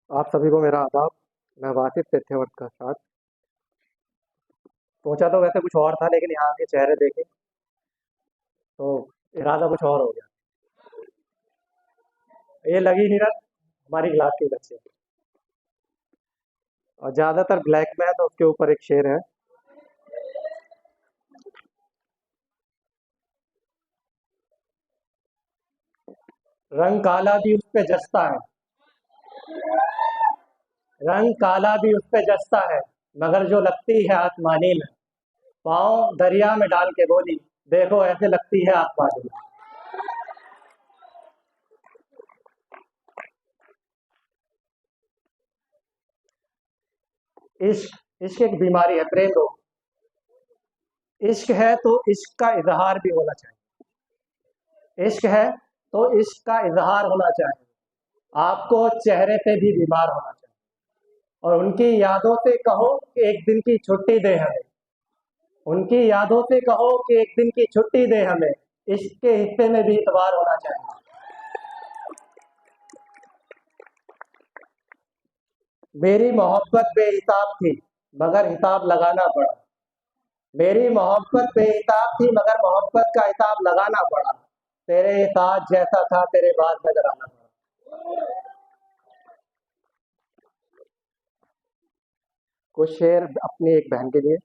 आप सभी को मेरा आदाब। मैं वासिफ तथ्यवट का साथ सोचा तो वैसे कुछ और था, लेकिन यहाँ के चेहरे देखे तो इरादा कुछ और हो गया। ये लग ही नहीं रहा हमारी क्लास के बच्चे, और ज्यादातर ब्लैक में है तो उसके ऊपर एक शेर है। रंग काला भी उस पे जचता है, रंग काला भी उस पे जचता है, मगर जो लगती है आसमानी में, पाँव दरिया में डाल के बोली, देखो ऐसे लगती है आसमानी में। इश्क इश्क एक बीमारी है, प्रेम रोग। इश्क है तो इश्क का इजहार भी होना चाहिए। इश्क है तो इश्क का इजहार होना चाहिए। आपको चेहरे पे भी बीमार होना चाहिए, और उनकी यादों से कहो कि एक दिन की छुट्टी दे हमें। उनकी यादों से कहो कि एक दिन की छुट्टी दे हमें। इश्क के हिस्से में भी इतबार होना चाहिए। मेरी मोहब्बत बेहिसाब थी, मगर हिसाब लगाना पड़ा। मेरी मोहब्बत बेहिसाब थी, मगर मोहब्बत का हिसाब लगाना पड़ा। तेरे साथ जैसा था तेरे बाद नजर आना पड़ा। कुछ शेर अपनी एक बहन के लिए।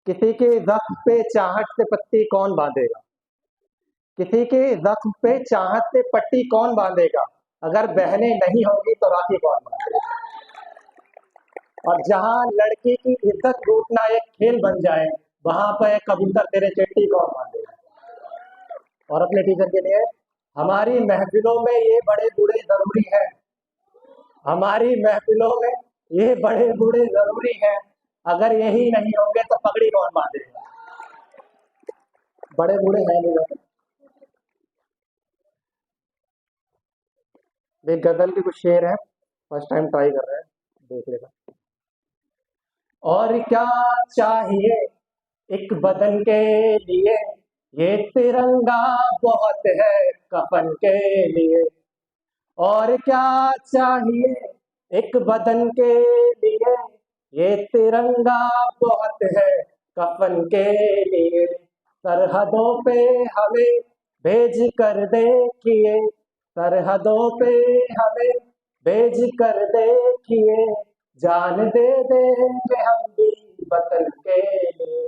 किसी के जख्म पे चाहत से पट्टी कौन बांधेगा? किसी के जख्म पे चाहत से पट्टी कौन बांधेगा? अगर बहनें नहीं होंगी तो राखी कौन बांधेगा? और जहां लड़की की इज्जत लूटना एक खेल बन जाए, वहां पर कबूतर तेरे चेट्टी कौन बांधेगा? और अपने टीचर के लिए, हमारी महफिलों में ये बड़े बूढ़े जरूरी है। हमारी महफिलों में ये बड़े बूढ़े जरूरी है। अगर यही नहीं होंगे तो पगड़ी कौन बांधेगा? बड़े बूढ़े हैं नहीं होते। एक गजल के कुछ शेर है, फर्स्ट टाइम ट्राई कर रहे हैं, देख लेगा। और क्या चाहिए एक बदन के लिए, ये तिरंगा बहुत है कफन के लिए। और क्या चाहिए एक बदन के लिए, ये तिरंगा बहुत है कफन के लिए। सरहदों पे हमें भेज कर देखिए, सरहदों पे हमें भेज कर देखिए, जान दे देंगे हम भी वतन के लिए।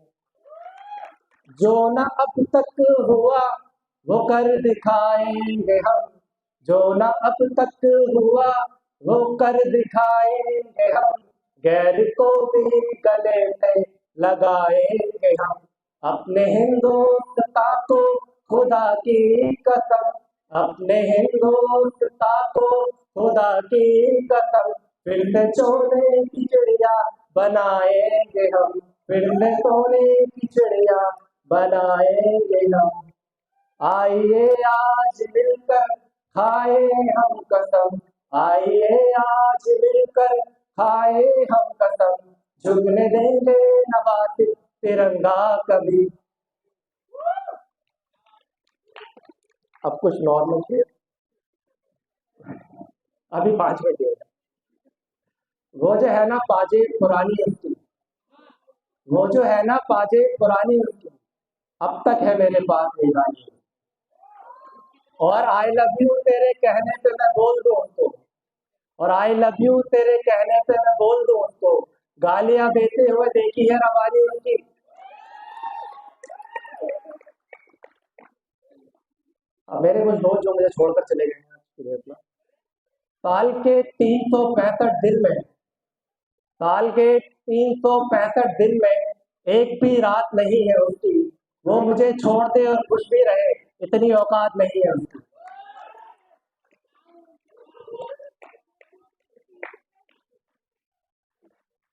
जो न अब तक हुआ वो कर दिखाएंगे हम, जो न अब तक हुआ वो कर दिखाएंगे हम। गैर को भी गले में लगाएंगे हम। अपने हिंदुस्तान को खुदा की कसम, अपने हिंदुस्तान को खुदा की कसम, फिर से सोने की चिड़िया बनाएंगे हम। फिर से सोने की चिड़िया बनाएंगे हम। आइए आज मिलकर खाए हम कसम, आइए आज मिलकर खाए हम कसम, झुकने देंगे नवाते तिरंगा कभी। अब कुछ नॉर्मल शेर, अभी 5 मिनट हो गए। वो जो है ना पाजेब पुरानी उसकी, वो जो है ना पाजेब पुरानी उसकी, अब तक है मेरे पास दीवानी। और आई लव यू तेरे कहने पे मैं बोल दूं उसको, और आई लव यू तेरे कहने पे मैं बोल दूं उसको, गालियां देते हुए देखी है रवानी उनकी। अब मेरे कुछ दोस्त जो मुझे छोड़कर चले गए हैं आज की डेट में, साल के 365 दिन में, साल के 365 दिन में एक भी रात नहीं है उसकी, वो मुझे छोड़ दे और खुश भी रहे, इतनी औकात नहीं है उसकी।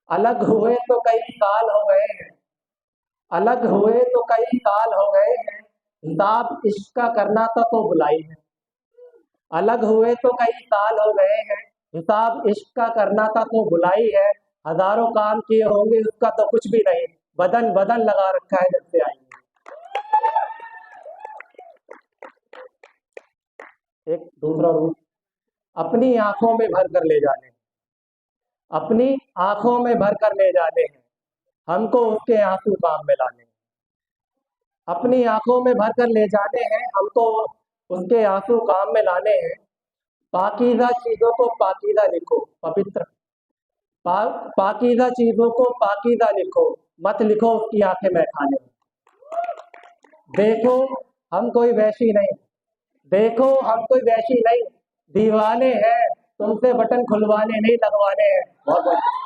अलग हुए तो कई साल हो गए हैं, अलग हुए तो कई साल हो गए हैं, हिसाब इश्क का करना था तो बुलाई है। अलग हुए तो कई साल हो गए हैं, हिसाब इश्क का करना था तो बुलाई है। हजारों काम किए होंगे उसका तो कुछ भी नहीं, बदन बदन लगा रखा है जब से आई है। एक दूसरा रूप, अपनी आंखों में भर कर ले जाने, अपनी आंखों में भर कर ले जाने हैं, हमको उसके आंसू काम में लाने। अपनी आंखों में भर कर ले जाने हैं, हमको उसके आंसू काम में लाने हैं। पाकीज़ा चीज़ों को पाकीज़ा लिखो, पवित्र पाकीज़ा चीज़ों को पाकीज़ा लिखो, मत लिखो उसकी आंखें मैं खाने। देखो हम कोई वैशी नहीं, देखो हम कोई वैशी नहीं, दीवाने हैं, तुमसे बटन खुलवाने नहीं लगवाने हैं। बहुत बहुत